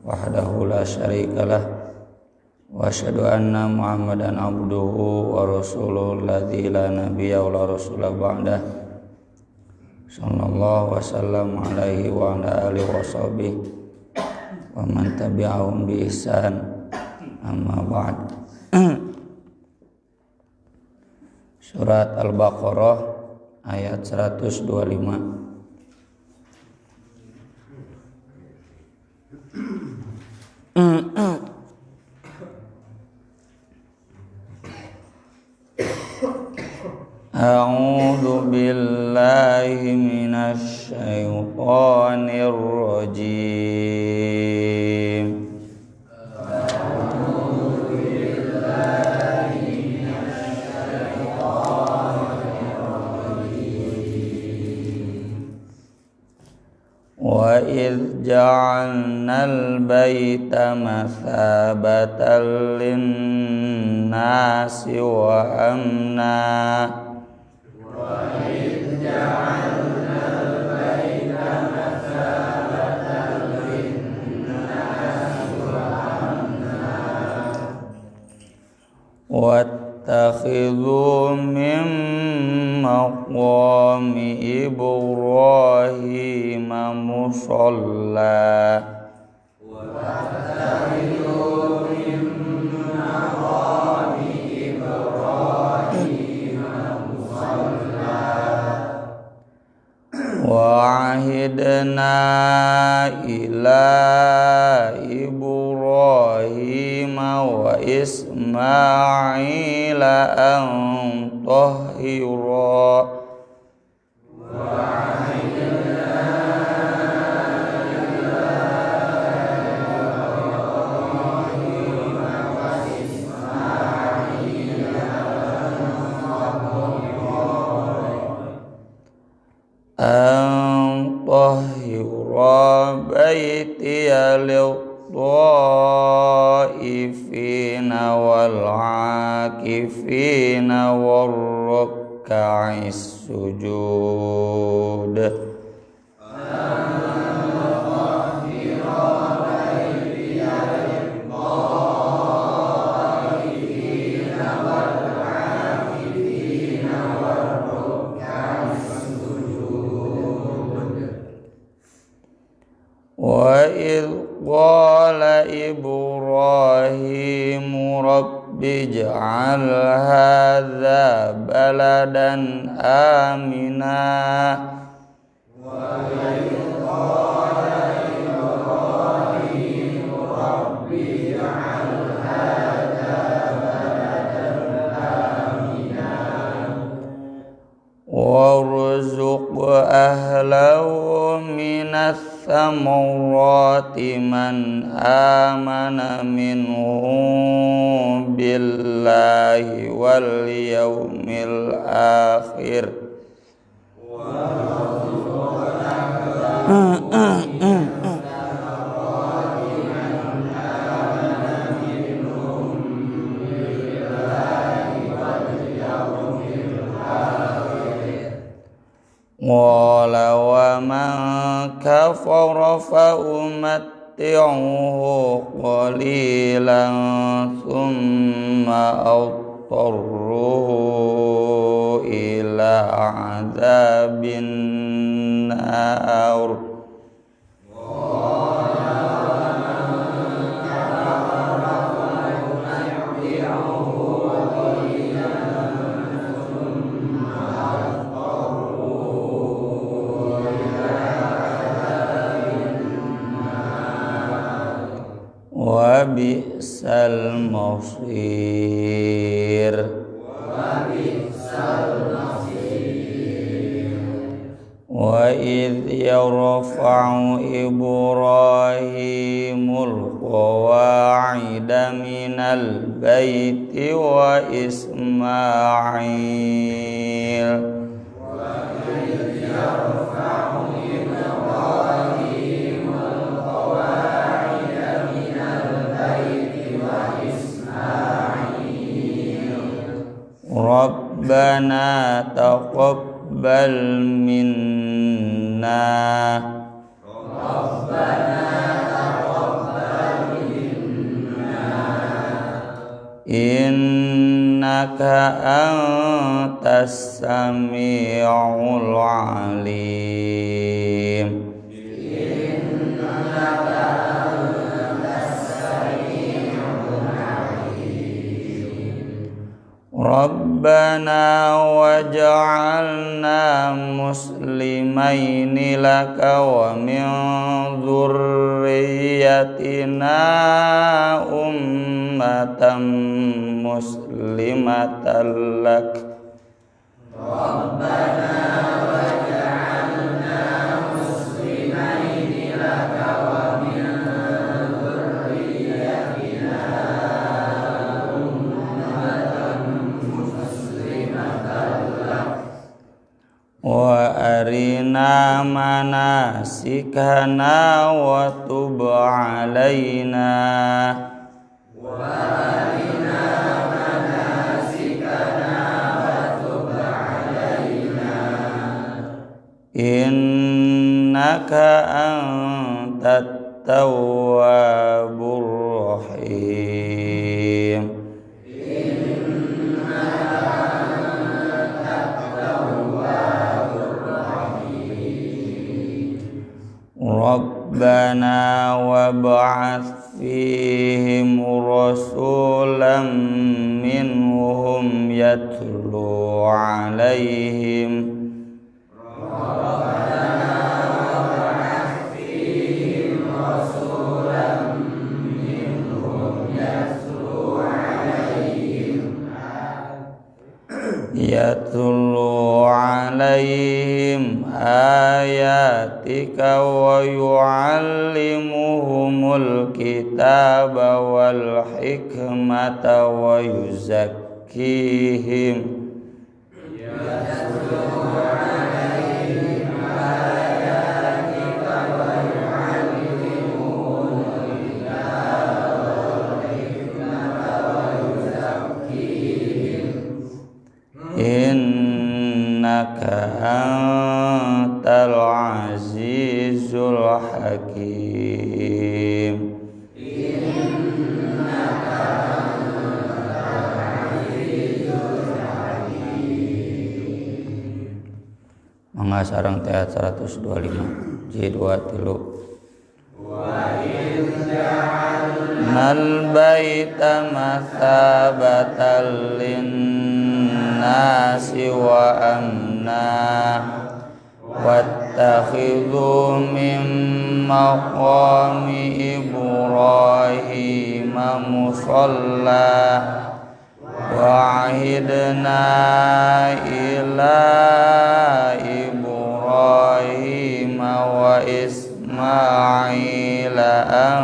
wahdahu la syarikalah wa asyhadu anna Muhammadan abduhu wa rasuluhu alladzi la nabiyya wa la rasula ba'dah sallallahu wasallam alaihi wa ala alihi wa sahbihi wa man tabi'ahum bi ihsan amma ba'd. Surat Al-Baqarah ayat 125. A'udzu billahi minasy syaithanir rajim. Wa idz ja'alnal baita mathabatan lin-nasi wa amna wattakhidhu min maqami Ibrahim musalla wa'ahidna ila Ibrahim wa Ismaila an tahhira baitiya lit-ta'ifina wal-'akifina war-ruk'is sujud. Wa idz qala Ibrahim rabbi ij'al hadza baladan amina wa idz qala Ibrahim rabbi ij'al hadza baladan amina warzuq ahlahu minas thamarati man amana minhum billahi wal yawmil akhir wala wa man kafara fa umatti'uhu qalilan thumma adtarruhu ila adzabin nar wa bi'sal masir wa idh yarfa'u Ibrahimul qawa'ida minal baiti wa Ismail Rabbana taqabbal minna Rabbana innaka antas sami'ul alim. Rabbana waj'alna muslimaini laka wa min dzurriyyatina ummatan muslimatan lak. Rabbana waj'alna muslimaini laka wa min dzurriyyatina wa arina manasikana wa tub alaina wa arina manasikana wa tub alaina innaka antat tawwabur rahim. Rabbana wab'ats fihim rasulan minhum yatlu 'alaihim. Rabbana wab'ats fihim rasulan minhum yatlu 'alaihim ayatika wa yu'allimuhumul kitaba wal hikmata wa yuzakkihim. Innaka antal azizul hakim. Mangga sareng teat 125 J2 tilu. Wa in ja'alnal baita mathabatan linnasi wa amna wattakhidhu min maqami Ibrahim musalla wa ahidna ila Ibrahim wa Ismail an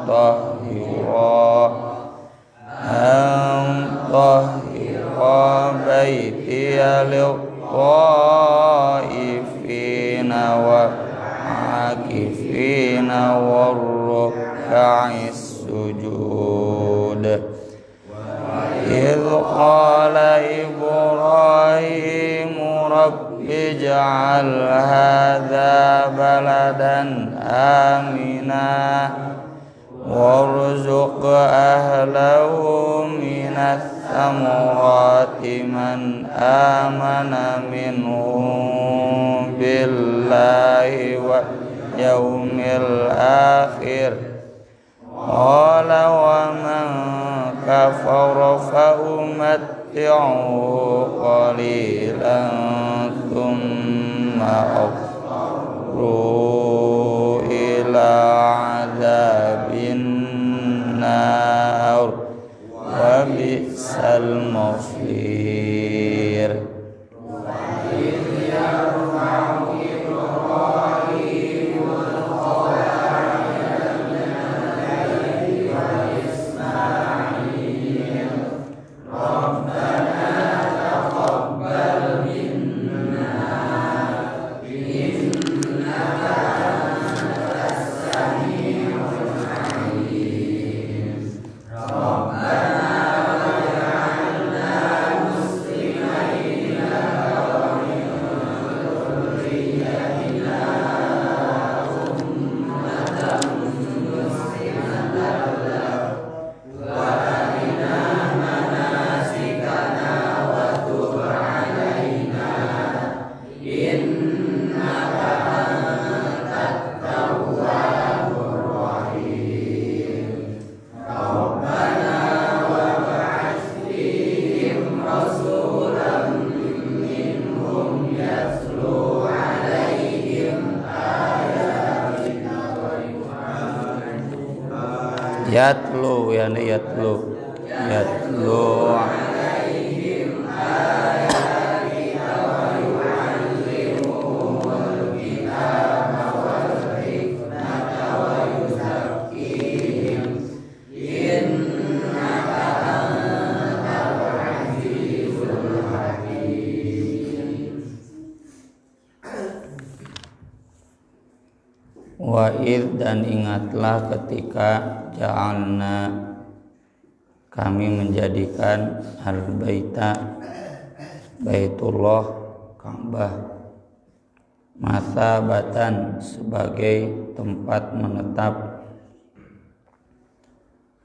tahhira baitiya lit-taifina wa akifina war-ruk'is sujud. Idh qala Ibrahim rabbi ij'al hadha baladan amina warzuq ahlahu minas thamarati man amana minhum billahi wa yaumil akhir. Qala wa man kafara fa umatti'uhu qalilan thumma aqru ila azabin nar wa bi'sal masir. Rabbana Yatlu yani yatlu Wa'id dan ingatlah ketika ja'alna kami menjadikan al-baita Baitullah Ka'bah masabatan sebagai tempat menetap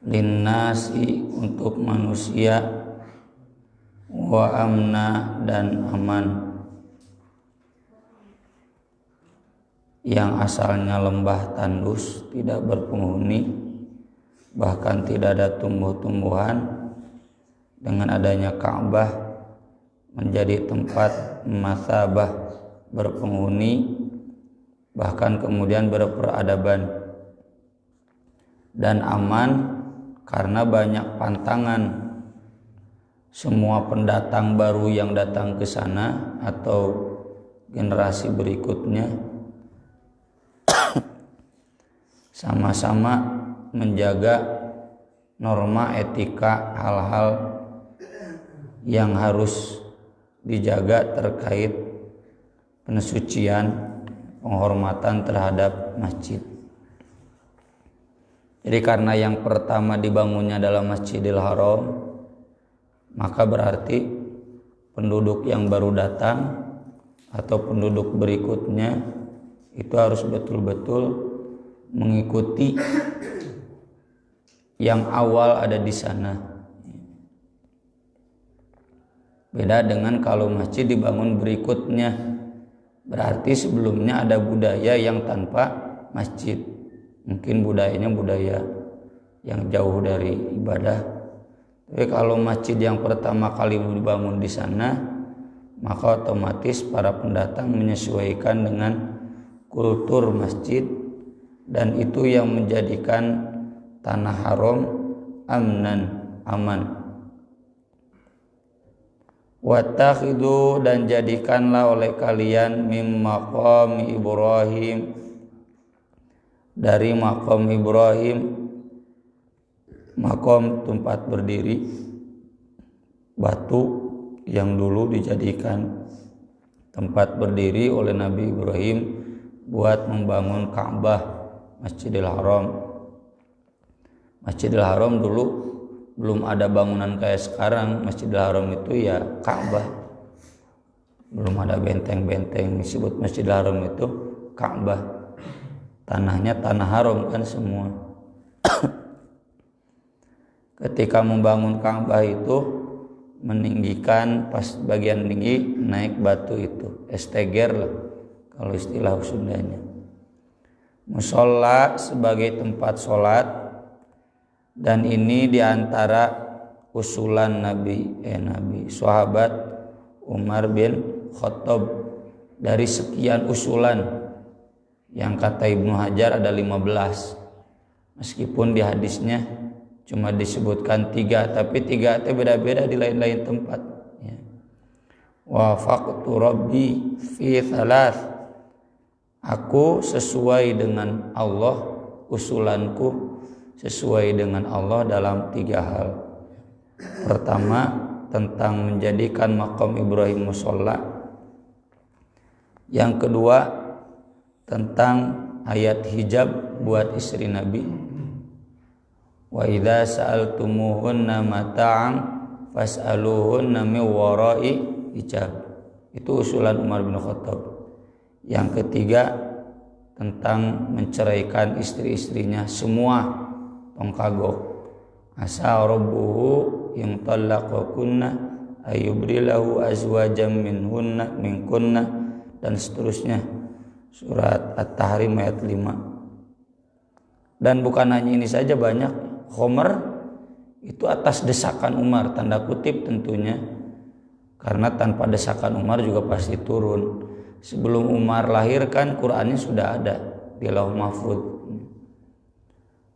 linnasi untuk manusia wa amna dan aman yang asalnya lembah tandus tidak berpenghuni bahkan tidak ada tumbuh-tumbuhan. Dengan adanya Ka'bah menjadi tempat masabah berpenghuni bahkan kemudian berperadaban dan aman karena banyak pantangan. Semua pendatang baru yang datang ke sana atau generasi berikutnya sama-sama menjaga norma etika hal-hal yang harus dijaga terkait pensucian, penghormatan terhadap masjid. Jadi karena yang pertama dibangunnya dalam Masjidil Haram, maka berarti penduduk yang baru datang atau penduduk berikutnya itu harus betul-betul mengikuti yang awal ada di sana. Beda dengan kalau masjid dibangun berikutnya, berarti sebelumnya ada budaya yang tanpa masjid. Mungkin budayanya budaya yang jauh dari ibadah. Tapi kalau masjid yang pertama kali dibangun di sana, maka otomatis para pendatang menyesuaikan dengan kultur masjid, dan itu yang menjadikan tanah haram aman. Wattakhidu dan jadikanlah oleh kalian mim maqam Ibrahim dari maqam Ibrahim, maqam tempat berdiri batu yang dulu dijadikan tempat berdiri oleh Nabi Ibrahim buat membangun Ka'bah Masjidil Haram. Masjidil Haram dulu belum ada bangunan kayak sekarang. Masjidil Haram itu ya Ka'bah, belum ada benteng-benteng. Disebut Masjidil Haram itu Ka'bah, tanahnya tanah haram kan semua. Ketika membangun Ka'bah itu meninggikan pas bagian tinggi, naik batu itu esteger lah kalau istilah Sundanya. Musola sebagai tempat sholat, dan ini diantara usulan Nabi sahabat Umar bin Khattab. Dari sekian usulan yang kata Ibnu Hajar ada 15, meskipun di hadisnya cuma disebutkan 3, tapi 3 itu beda-beda di lain-lain tempat ya. Wafaqtu Rabbi fi thalath, aku sesuai dengan Allah, usulanku sesuai dengan Allah dalam 3 hal. Pertama, tentang menjadikan maqam Ibrahim musholla. Yang kedua, tentang ayat hijab buat istri Nabi. Wa idza sa'altumuhunna mata'an fas'aluhunna min wara'i hijab. Itu usulan Umar bin Khattab. Yang ketiga, tentang menceraikan istri-istrinya semua tongkagok. Asa rabbuhu yang talaqakunna ayubrilahu azwajam minkunna dan seterusnya. Surat At-Tahrim ayat 5. Dan bukan hanya ini saja, banyak. Khomer itu atas desakan Umar, tanda kutip tentunya, karena tanpa desakan Umar juga pasti turun. Sebelum Umar lahir kan Qur'annya sudah ada di Lauh Mahfuz.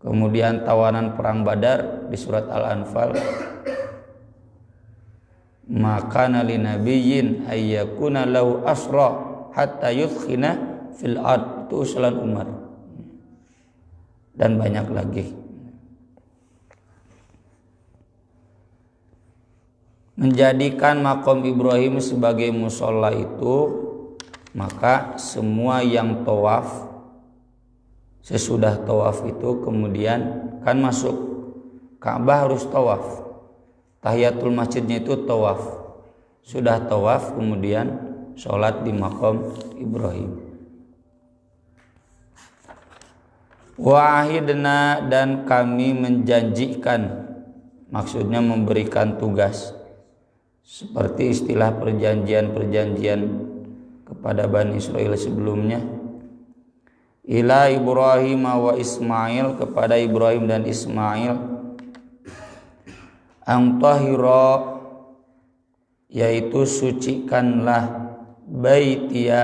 Kemudian tawanan perang Badar di surat Al-Anfal, maka nali nabiyyin ayyakuna lahu asra hatta yudkhina fil ard, itu usulan Umar. Dan banyak lagi. Menjadikan makom Ibrahim sebagai musola itu, maka semua yang tawaf, sesudah tawaf itu kemudian kan masuk Ka'bah harus tawaf. Tahiyatul masjidnya itu tawaf. Sudah tawaf kemudian sholat di makom Ibrahim. Wahidna, dan kami menjanjikan, maksudnya memberikan tugas, seperti istilah perjanjian-perjanjian kepada Bani Israel sebelumnya. Ila Ibrahim wa Ismail, kepada Ibrahim dan Ismail, antahira, yaitu sucikanlah, baitiya,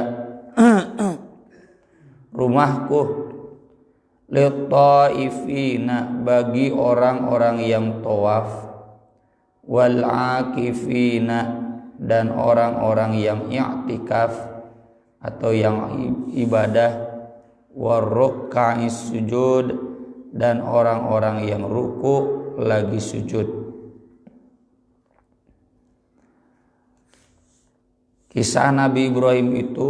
rumahku, lit-taifina, bagi orang-orang yang tawaf, wal akifina, dan orang-orang yang i'tikaf atau yang ibadah, warruka'is sujud, dan orang-orang yang ruku lagi sujud. Kisah Nabi Ibrahim itu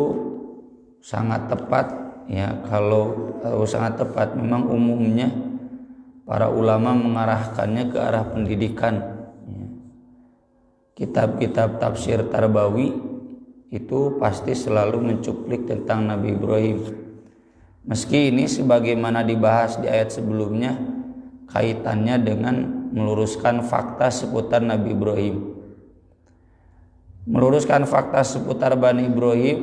sangat tepat ya. Kalau sangat tepat, memang umumnya para ulama mengarahkannya ke arah pendidikan ya. Kitab-kitab tafsir Tarbawi itu pasti selalu mencuplik tentang Nabi Ibrahim. Meski ini sebagaimana dibahas di ayat sebelumnya, kaitannya dengan meluruskan fakta seputar Nabi Ibrahim. Meluruskan fakta seputar Bani Ibrahim,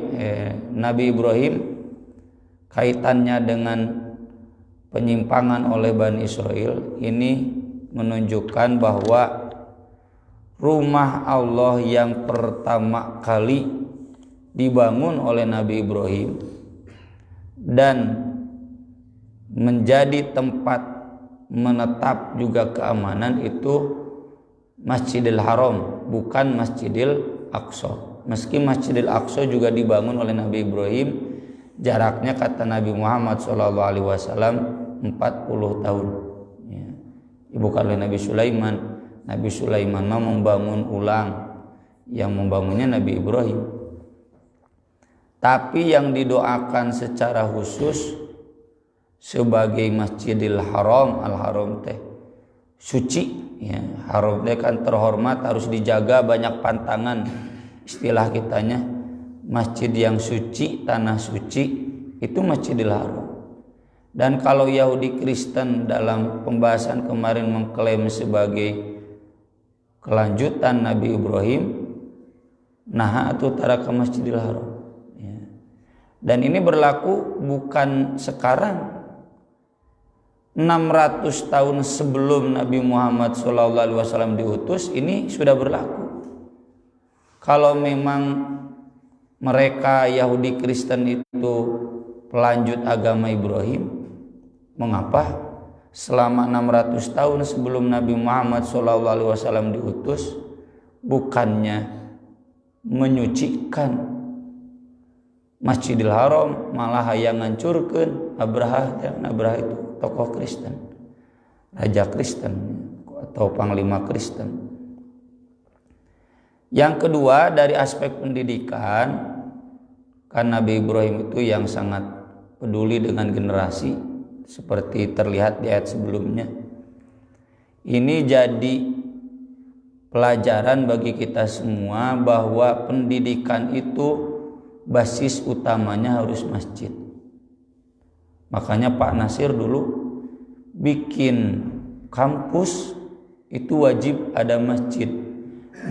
Nabi Ibrahim, kaitannya dengan penyimpangan oleh Bani Israel, ini menunjukkan bahwa rumah Allah yang pertama kali dibangun oleh Nabi Ibrahim dan menjadi tempat menetap juga keamanan itu Masjidil Haram, bukan Masjidil Aqsa. Meski Masjidil Aqsa juga dibangun oleh Nabi Ibrahim, jaraknya kata Nabi Muhammad SAW 40 tahun ya. Bukan oleh Nabi Sulaiman. Nabi Sulaiman membangun ulang, yang membangunnya Nabi Ibrahim. Tapi yang didoakan secara khusus sebagai Masjidil Haram, Al-Haram teh suci ya. Haram teh kan terhormat, harus dijaga, banyak pantangan. Istilah kitanya masjid yang suci, tanah suci, itu Masjidil Haram. Dan kalau Yahudi Kristen dalam pembahasan kemarin mengklaim sebagai kelanjutan Nabi Ibrahim, nah atau taraka Masjidil Haram. Dan ini berlaku bukan sekarang, 600 tahun sebelum Nabi Muhammad SAW diutus, ini sudah berlaku. Kalau memang mereka Yahudi Kristen itu pelanjut agama Ibrahim, mengapa selama 600 tahun sebelum Nabi Muhammad SAW diutus bukannya menyucikan Masjidil Haram, malah hayang ngancurkeun? Abraha itu tokoh Kristen, raja Kristen atau panglima Kristen. Yang kedua, dari aspek pendidikan, kan Nabi Ibrahim itu yang sangat peduli dengan generasi, seperti terlihat di ayat sebelumnya. Ini jadi pelajaran bagi kita semua bahwa pendidikan itu basis utamanya harus masjid. Makanya Pak Nasir dulu bikin kampus itu wajib ada masjid,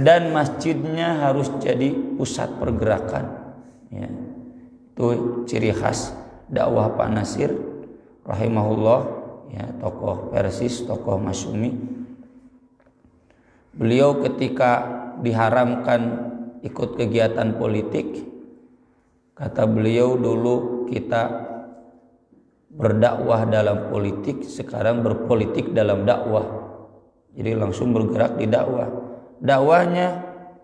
dan masjidnya harus jadi pusat pergerakan ya. Itu ciri khas dakwah Pak Nasir rahimahullah ya, tokoh Persis, tokoh Masyumi. Beliau ketika diharamkan ikut kegiatan politik, kata beliau, dulu kita berdakwah dalam politik, sekarang berpolitik dalam dakwah. Jadi langsung bergerak di dakwah. Dakwahnya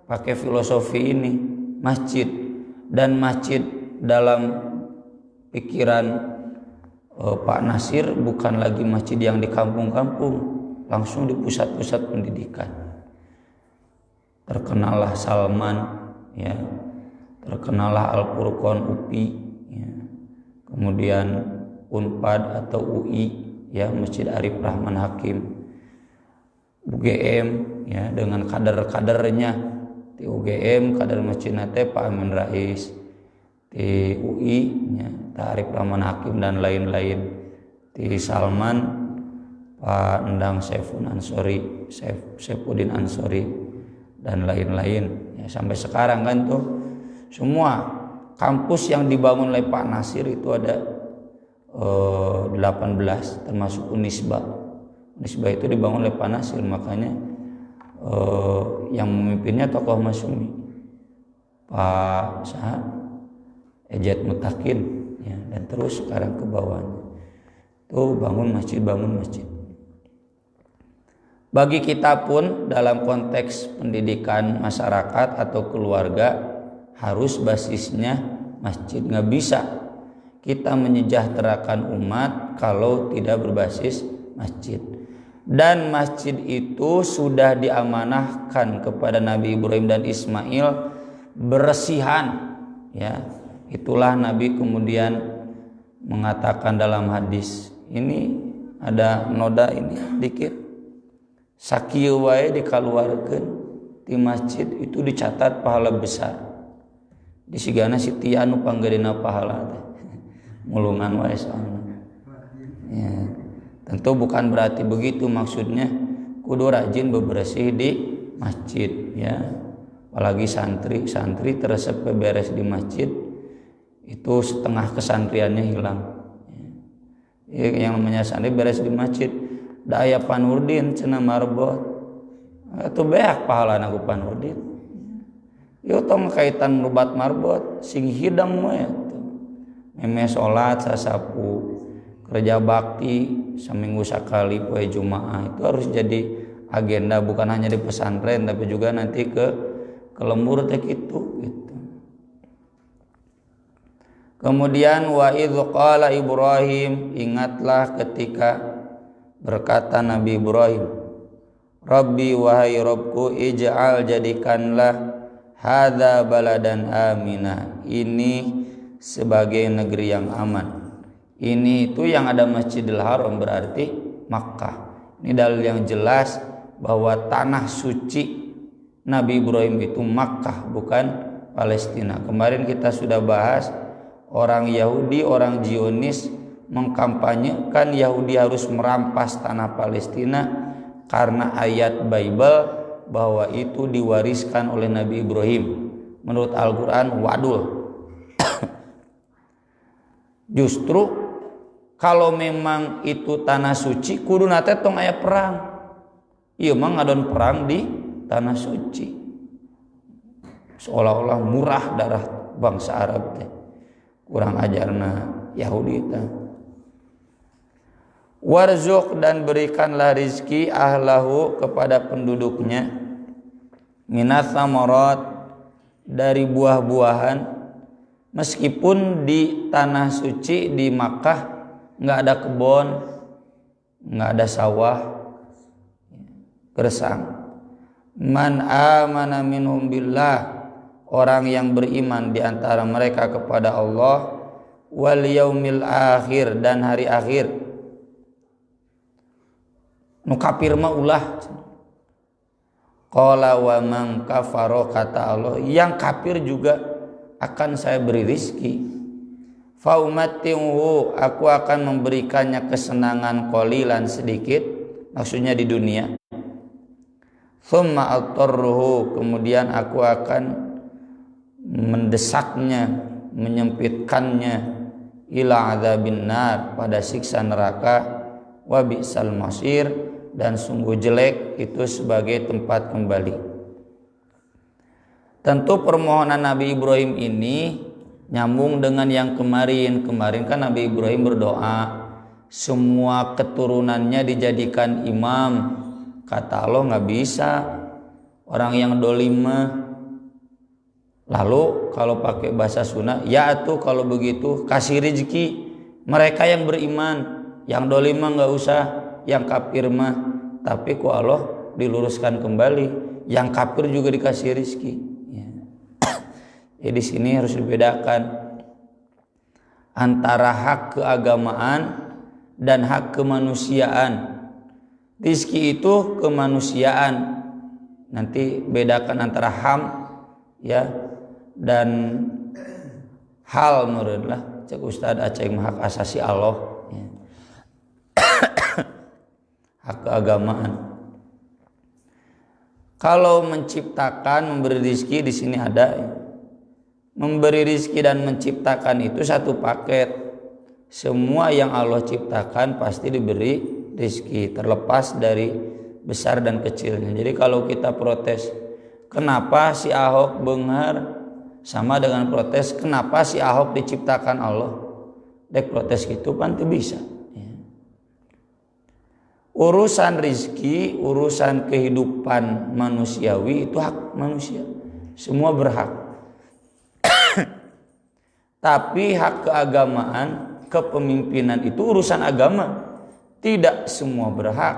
pakai filosofi ini, masjid. Dan masjid dalam pikiran Pak Nasir bukan lagi masjid yang di kampung-kampung, langsung di pusat-pusat pendidikan. Terkenalah Salman, ya, terkenalah Al-Furqan UPI, ya. Kemudian Unpad atau UI, ya, Masjid Arif Rahman Hakim, UGM, ya, dengan kader-kadernya. Di UGM kader Masjid nate Pak Amin Rais, di UI, ya, Arif Rahman Hakim dan lain-lain. Di Salman Pak Endang Saifuddin Ansori dan lain-lain, ya, sampai sekarang kan tuh semua kampus yang dibangun oleh Pak Nasir itu ada 18 termasuk Unisba. Unisba itu dibangun oleh Pak Nasir, makanya yang memimpinnya tokoh Masyumi Pak Ejat Mutakin, ya, dan terus sekarang ke bawahnya tuh bangun masjid. Bagi kita pun dalam konteks pendidikan masyarakat atau keluarga harus basisnya masjid. Nggak bisa kita menyejahterakan umat kalau tidak berbasis masjid. Dan masjid itu sudah diamanahkan kepada Nabi Ibrahim dan Ismail beresihan, ya. Itulah Nabi kemudian mengatakan dalam hadis ini, ada noda ini dikit, sakieu wae dikaluarkeun di masjid itu dicatat pahala besar. Disigana Siti anu panggedena pahala teh. Mulungan wae soalna. Ya. Tentu bukan berarti begitu, maksudnya kudu rajin bebersih di masjid, ya. Apalagi santri teresep beres di masjid itu setengah kesantriannya hilang. Ya. Yang namanya santri beres di masjid, da aya Panurdin cenah marbot. Atuh beak pahalana ku Panurdin. Ieu tong kaitan rubat marbot sing hidang mah eta. Meme salat sasapu, kerja bakti seminggu sekali poe Jumaah itu harus jadi agenda, bukan hanya di pesantren tapi juga nanti ke lembur teh gitu. Kemudian wa idz qala Ibrahim, ingatlah ketika berkata Nabi Ibrahim, Rabbi wahai Rabbku, ij'al jadikanlah hadza baladan amina, ini sebagai negeri yang aman. Ini itu yang ada Masjidil Haram berarti Makkah. Ini dalil yang jelas bahwa tanah suci Nabi Ibrahim itu Makkah, bukan Palestina. Kemarin kita sudah bahas orang Yahudi, orang Zionis mengkampanyekan Yahudi harus merampas tanah Palestina karena ayat Bible bahwa itu diwariskan oleh Nabi Ibrahim. Menurut Al-Quran wadul. Justru kalau memang itu tanah suci kudu nate tong aya perang. Ieu mah ngadon perang di tanah suci. Seolah-olah murah darah bangsa Arab teh. Kurang ajarna Yahudi teh. Warzuq, dan berikanlah rizki ahlahu kepada penduduknya, minas samarat, dari buah-buahan. Meskipun di tanah suci di Makkah nggak ada kebun, nggak ada sawah, gersang. Man amana minhum billah, orang yang beriman di antara mereka kepada Allah, wal yaumil akhir, dan hari akhir. Nu kafir mah ulah. Qala wa man kafara, kata Allah, yang kafir juga akan saya beri rizki. Faumattihu, aku akan memberikannya kesenangan qalilan, sedikit, maksudnya di dunia. Tsumma atarruhu, kemudian aku akan mendesaknya, menyempitkannya, ila adzabin nar, pada siksa neraka, wa bi'sal masir, dan sungguh jelek itu sebagai tempat kembali. Tentu permohonan Nabi Ibrahim ini Nyambung dengan yang kemarin kan Nabi Ibrahim berdoa semua keturunannya dijadikan imam. Kata Allah nggak bisa, orang yang dolim mah. Lalu kalau pakai bahasa Sunda, ya tuh kalau begitu kasih rezeki mereka yang beriman, yang dolim mah nggak usah, yang kafir mah. Tapi ku Allah diluruskan kembali, yang kafir juga dikasih rezeki. Ya. Jadi di sini harus dibedakan antara hak keagamaan dan hak kemanusiaan. Rizki itu kemanusiaan. Nanti bedakan antara HAM ya dan hal menurutlah cek Ustadz Aceh hak asasi Allah ya. Hak keagamaan. Kalau menciptakan memberi rizki di sini ada ya. Memberi rizki dan menciptakan itu satu paket. Semua yang Allah ciptakan pasti diberi rizki, terlepas dari besar dan kecilnya. Jadi kalau kita protes, kenapa si Ahok beunghar, sama dengan protes kenapa si Ahok diciptakan Allah. Dek protes gitu kan teu bisa. Ya. Urusan rizki, urusan kehidupan manusiawi itu hak manusia. Semua berhak. Tapi hak keagamaan, kepemimpinan itu urusan agama. Tidak semua berhak,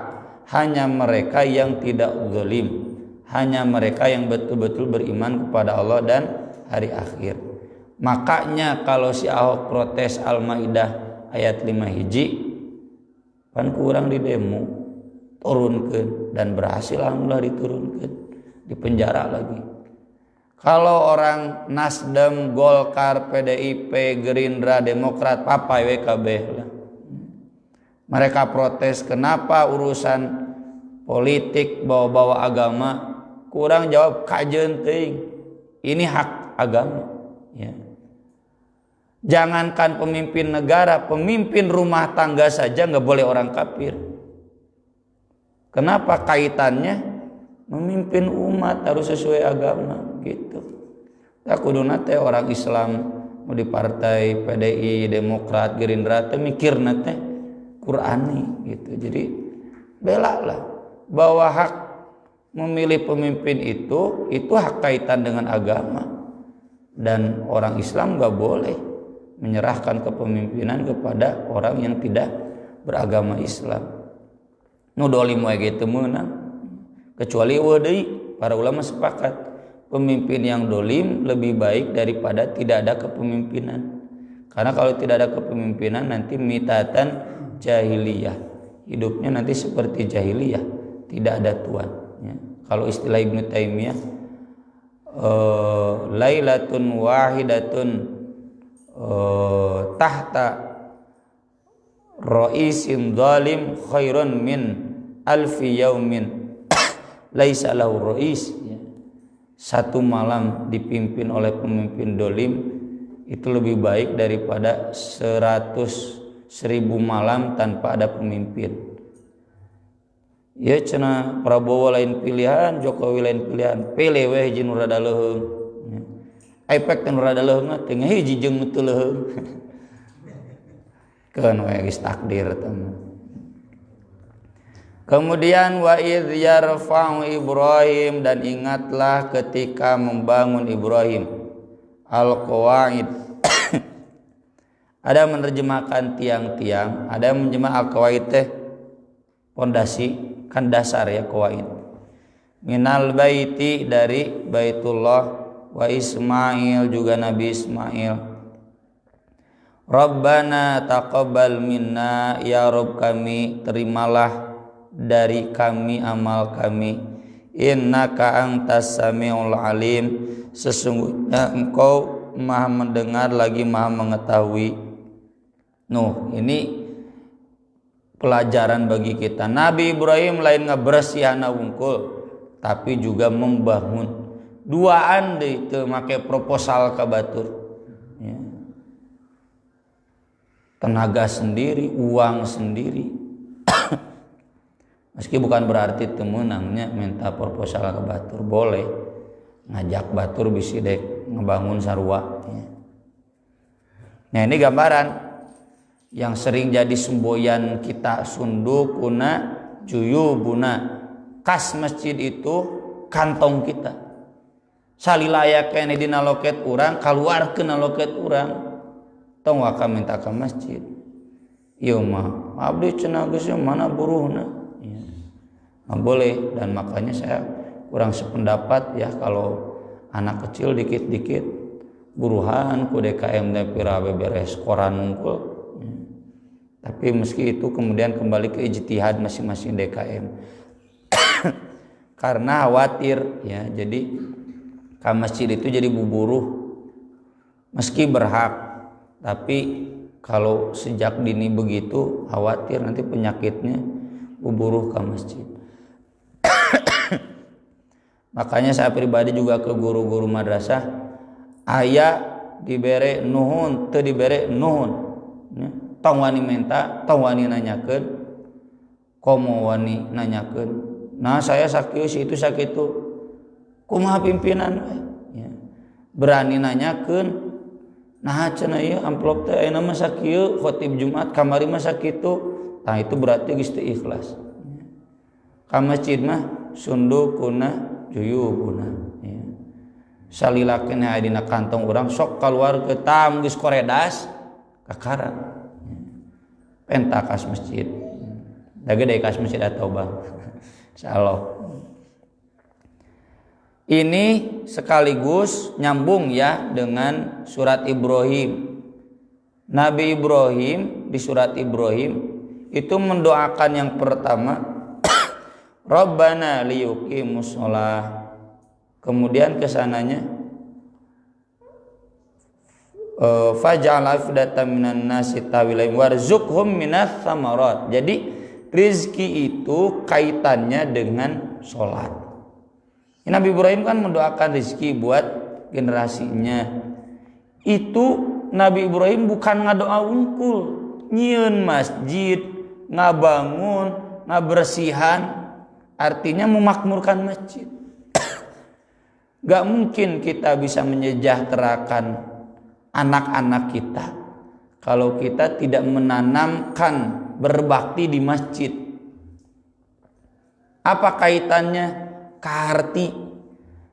hanya mereka yang tidak zalim, hanya mereka yang betul-betul beriman kepada Allah dan hari akhir. Makanya kalau si Ahok protes Al-Maidah ayat 5 hiji kan kurang di demo turunkan dan berhasil alhamdulillah diturunkan, di penjara lagi. Kalau orang Nasdem, Golkar, PDIP, Gerindra, Demokrat, papai WKB lah. Mereka protes kenapa urusan politik bawa-bawa agama, kurang jawab kajeun teuing. Ini hak agama ya. Jangankan pemimpin negara, pemimpin rumah tangga saja nggak boleh orang kafir. Kenapa kaitannya? Memimpin umat harus sesuai agama gitu. Tak kuduna teh orang Islam mau di partai PDI, Demokrat, Gerindra teh mikirna teh Qur'ani gitu. Jadi bela lah bahwa hak memilih pemimpin itu hak kaitan dengan agama, dan orang Islam nggak boleh menyerahkan kepemimpinan kepada orang yang tidak beragama Islam. Nu dolim wae gitu meunang. Kecuali deui para ulama sepakat pemimpin yang dolim lebih baik daripada tidak ada kepemimpinan. Karena kalau tidak ada kepemimpinan nanti mitatan jahiliyah, hidupnya nanti seperti jahiliyah, tidak ada tuan ya. Kalau istilah Ibnu Taimiyah, lailatun wahidatun tahta ra'isin zalim khairun min alfi yaumin laisa lahu ra'is ya. Satu malam dipimpin oleh pemimpin dolim itu lebih baik daripada 100.000 malam tanpa ada pemimpin. Ya cenah Prabowo lain pilihan, Jokowi lain pilihan, pilih we hiji nu rada leuheung. Efek nu rada leuheung teh hiji jeung nu teu leuheung. Keun we geus takdir teman. Kemudian wa idz yarfa'u Ibrahim, dan ingatlah ketika membangun Ibrahim al-qawaid. Ada menerjemahkan tiang-tiang, ada yang menerjemah al-qawaid teh pondasi, kan dasar ya qawaid. Minal baiti, dari Baitullah, wa Ismail, juga Nabi Ismail. Rabbana taqabbal minna, ya Rabb kami terimalah dari kami amal kami. Innaka antas samiul alim, sesungguhnya engkau maha mendengar lagi maha mengetahui. Ini pelajaran bagi kita. Nabi Ibrahim lain ngabersihana wungkul, tapi juga membangun. Duaan deh itu make proposal ka batur ya. Tenaga sendiri, uang sendiri. Meski bukan berarti temenangnya minta proposal ke batur, boleh ngajak batur bisi dek ngebangun sarua ya. Nah ini gambaran yang sering jadi semboyan kita, sunduk kuna juyubuna. Kas masjid itu kantong kita. Salilaya kene dina loket urang, kaluarkeun loket urang. Tong waka minta ka masjid. Ieu mah abdi cenah geus mana buruhna. Ya. Nah, boleh, dan makanya saya kurang sependapat ya kalau anak kecil dikit-dikit buruhan ku DKM pira beberes koran unggul. Ya. Tapi meski itu kemudian kembali ke ijtihad masing-masing DKM. Karena khawatir ya, jadi ke masjid itu jadi buburuh meski berhak, tapi kalau sejak dini begitu khawatir nanti penyakitnya buburuh ke masjid. Makanya saya pribadi juga ke guru-guru madrasah, aya dibere nuhun teu dibere nuhun ya. Tong wani menta, tong wani nanyakeun, komo wani nanyakeun, nah saya sakieu si itu sakitu, kumaha pimpinan ya. Berani nanyakeun, nah cenah ieu amplop teh ayeuna mah sakieu khotib Jumat kamari mah sakitu, tah itu berarti geus teu ikhlas. Ka masjid mah sundukuna juyubuna ya. Salilakeun aya dina kantong urang sok kaluar ke tam geus koredas kakara ya. Penta kas masjid. Da gede kas masjid At-Taubah. Insyaallah. Ini sekaligus nyambung ya dengan surat Ibrahim. Nabi Ibrahim di surat Ibrahim itu mendoakan yang pertama Rabbana liyuqimus shalah. Kemudian kesananya faj'al afdatan minan nasi tawilaihim warzuqhum minas tsamarat. Jadi rizki itu kaitannya dengan sholat. Nabi Ibrahim kan mendoakan rizki buat generasinya. Itu Nabi Ibrahim bukan ngadoa unggul, nyieun masjid, ngabangun, ngabersihan, artinya memakmurkan masjid. Gak mungkin kita bisa menyejahterakan anak-anak kita kalau kita tidak menanamkan berbakti di masjid. Apa kaitannya? Karti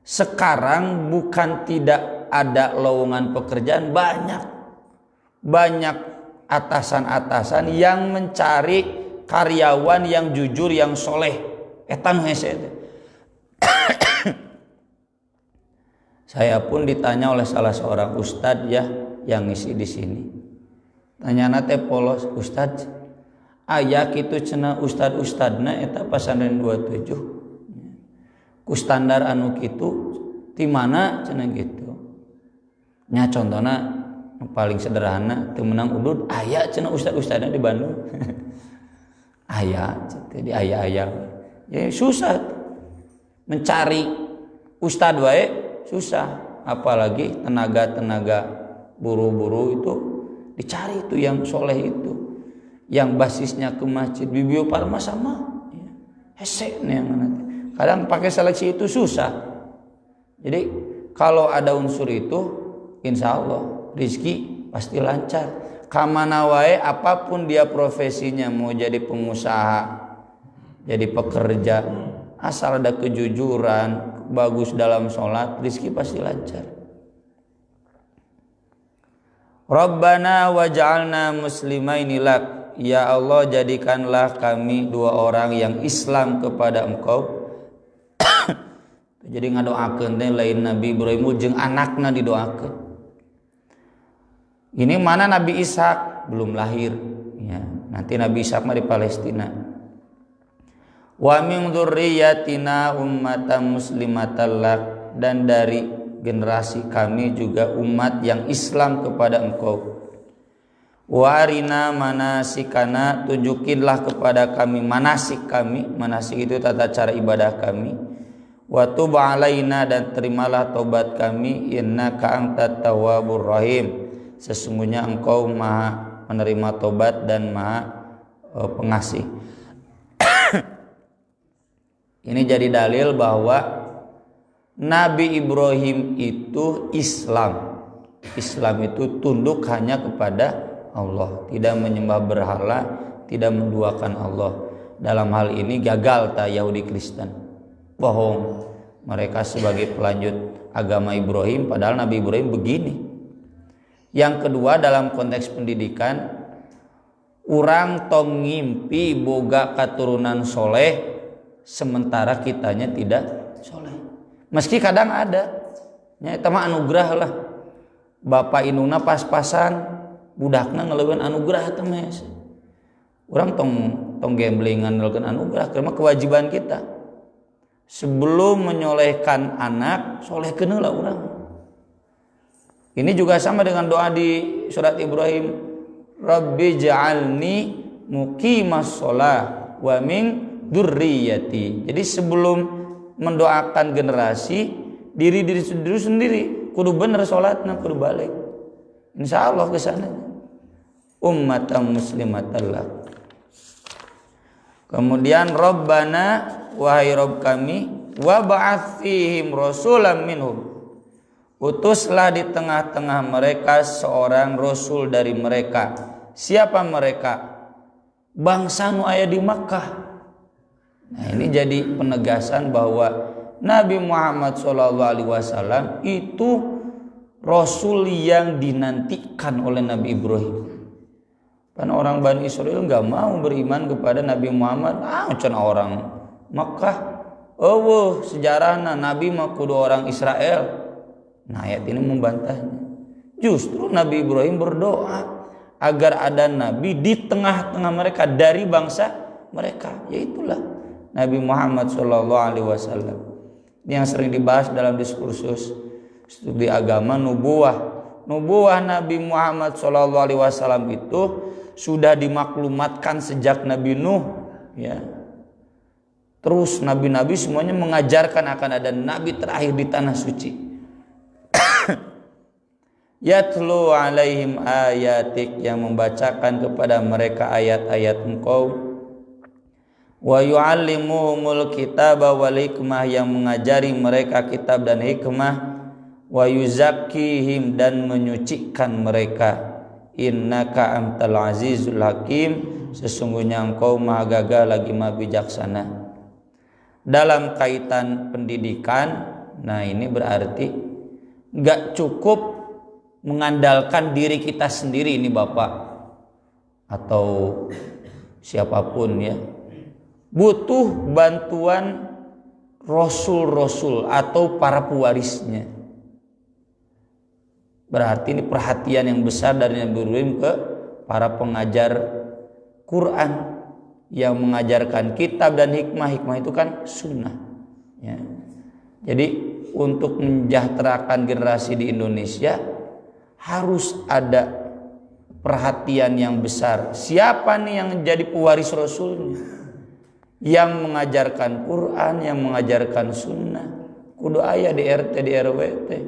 sekarang bukan tidak ada lowongan pekerjaan, banyak atasan-atasan yang mencari karyawan yang jujur, yang soleh. Etan hese. Saya pun ditanya oleh salah seorang ustadz ya yang ngisi di sini. Tanyana teh polos, ustadz, aya kitu cenah ustadna eta pasantren 27. Ku standar anu kitu di mana cenah gitu. Nya contohna paling sederhana teu meunang udud aya cenah ustad-ustadna di Bandung. Aya, jadi aya. Ya susah mencari ustad wae susah, apalagi tenaga buru-buru itu dicari itu yang soleh itu, yang basisnya ke masjid. Bio Farma sama ya. Hese nih yang nanti. Kadang pakai seleksi itu susah. Jadi kalau ada unsur itu, insya Allah rizki pasti lancar. Kamana wae apapun dia profesinya, mau jadi pengusaha, jadi pekerja, asal ada kejujuran, bagus dalam sholat, rizki pasti lancar. Rabbana waj'alna muslimaini lak. Ya Allah, jadikanlah kami dua orang yang Islam kepada Engkau. Jadi ngadoakeun teh lain Nabi Ibrahim jeung anakna didoakeun. Ini mana Nabi Ishak belum lahir ya. Nanti Nabi Ishak mah di Palestina. Wa min dzurriyyatina ummatan muslimatan lak, dan dari generasi kami juga umat yang Islam kepada Engkau. Wa arina manasikana, tunjukinlah kepada kami manasik kami. Manasik itu tata cara ibadah kami. Wa tub alaina, dan terimalah tobat kami, innaka antat tawwabur rahim. Sesungguhnya Engkau Maha menerima tobat dan Maha pengasih. Ini jadi dalil bahwa Nabi Ibrahim itu Islam. Islam itu tunduk hanya kepada Allah, tidak menyembah berhala, tidak menduakan Allah. Dalam hal ini gagal Yahudi Kristen, bohong. Mereka sebagai pelanjut agama Ibrahim, padahal Nabi Ibrahim begini. Yang kedua, dalam konteks pendidikan, urang tong ngimpi boga katurunan soleh sementara kitanya tidak soleh. Meski kadang ada, nya eta mah anugerah lah. Bapak indungna pas-pasan, budakna ngeleuweun anugerah teh mah. Urang tong gambling ngandalkeun anugerah, karena kewajiban kita. Sebelum menyolehkan anak, solehkeun heula urang. Ini juga sama dengan doa di surat Ibrahim, Rabbi ja'alni muqimas shalah wa min dzurriyyati. Jadi sebelum mendoakan generasi, diri sendiri kudu bener salatna, kudu balik. Insyaallah ke sana. Ummatan muslimatan lak. Kemudian Rabbana, wahai Rabb kami, wa ba'ats fihim rasulan minhum. Utuslah di tengah-tengah mereka seorang rasul dari mereka. Siapa mereka? Bangsa nu aya di Makkah. Nah, ini jadi penegasan bahwa Nabi Muhammad SAW itu rasul yang dinantikan oleh Nabi Ibrahim. Karena orang Bani Israel nggak mau beriman kepada Nabi Muhammad. Cenah orang Makkah. Sejarahna Nabi mah kudu orang Israel. Nah, ayat ini membantahnya. Justru Nabi Ibrahim berdoa agar ada nabi di tengah-tengah mereka dari bangsa mereka, yaitulah Nabi Muhammad SAW. Ini yang sering dibahas dalam diskursus studi agama nubuah Nabi Muhammad SAW itu sudah dimaklumatkan sejak Nabi Nuh, ya. Terus nabi-nabi semuanya mengajarkan akan ada nabi terakhir di tanah suci. Yatlu alaihim ayatik, yang membacakan kepada mereka ayat-ayat Engkau. Wa yu'allimuhumul kitaba wal hikmah, yang mengajari mereka kitab dan hikmah. Wa yuzakkihim, dan menyucikan mereka. Innaka antal azizul hakim, sesungguhnya Engkau maha gagah lagi maha bijaksana. Dalam kaitan pendidikan, nah ini berarti gak cukup mengandalkan diri kita sendiri, ini Bapak atau siapapun, ya. Butuh bantuan rasul-rasul atau para pewarisnya. Berarti ini perhatian yang besar dari Nabi Ibrahim ke para pengajar Quran yang mengajarkan kitab dan hikmah. Hikmah itu kan sunnah, ya. Jadi untuk mensejahterakan generasi di Indonesia harus ada perhatian yang besar. Siapa nih yang jadi pewaris Rasulnya? Yang mengajarkan Quran, yang mengajarkan sunnah. Kudu aya di RT, di RW teh.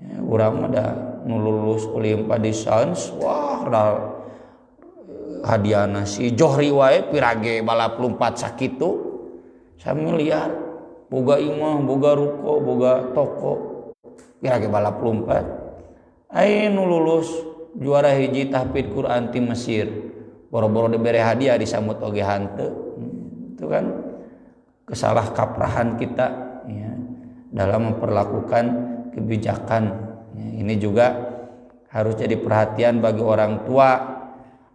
Ya, urang mah da nu lulus Olimpiade Sains, wah hadiahna si Johri wae pirage balap lompat sakitu. 1 miliar. Boga imah, boga ruko, boga toko. Pirage balap lompat. Nu lulus juara hiji tahfidz Quran ti Mesir, boro-boro dibere hadiah disambut oge hanteu. Itu kan kesalah kaprahan kita, ya, dalam memperlakukan kebijakan. Ya, ini juga harus jadi perhatian bagi orang tua.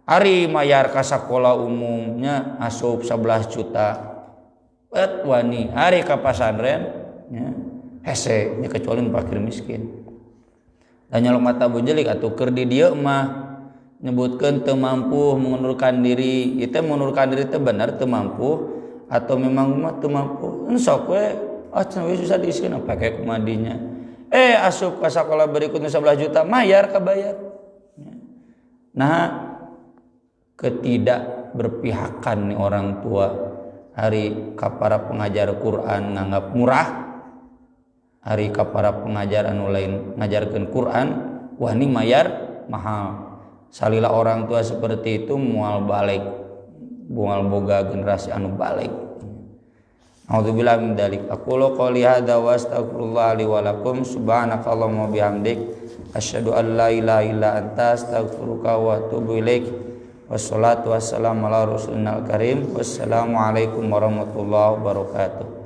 Ari mayar ka sakola umumnya asup 11 juta. Wani ari ka pasantren, ya, hese nya kecuali fakir miskin. Dan nyolong mata bunjelik atuh keur di dieu mah nyebutkeun teu mampu mengundurkan diri. Itu mengundurkan diri teh benar teu mampu atau memang mah teu mampu. Sok we cenah susah diisikeun pake kumadinya. Asup ka sakola berikutnya 11 juta mayar kabayar. Nah, ketidak berpihakan nih orang tua hari ka para pengajar Quran nganggap murah. Hari ka para pengajar anu lain ngajarkeun Quran, wah ini mayar mahal. Salila orang tua seperti itu moal balik, moal boga generasi anu balik. A'udzubillahi min dzalik. Aqulu qouli hadza wa astaghfirullah li wa lakum subhanakallahumma bihamdik Asyhadu an la ilaha illa anta astaghfiruka wa atubu ilaik. Wassalatu wassalamu ala rasulina karim. Wassalamualaikum warahmatullahi wabarakatuh.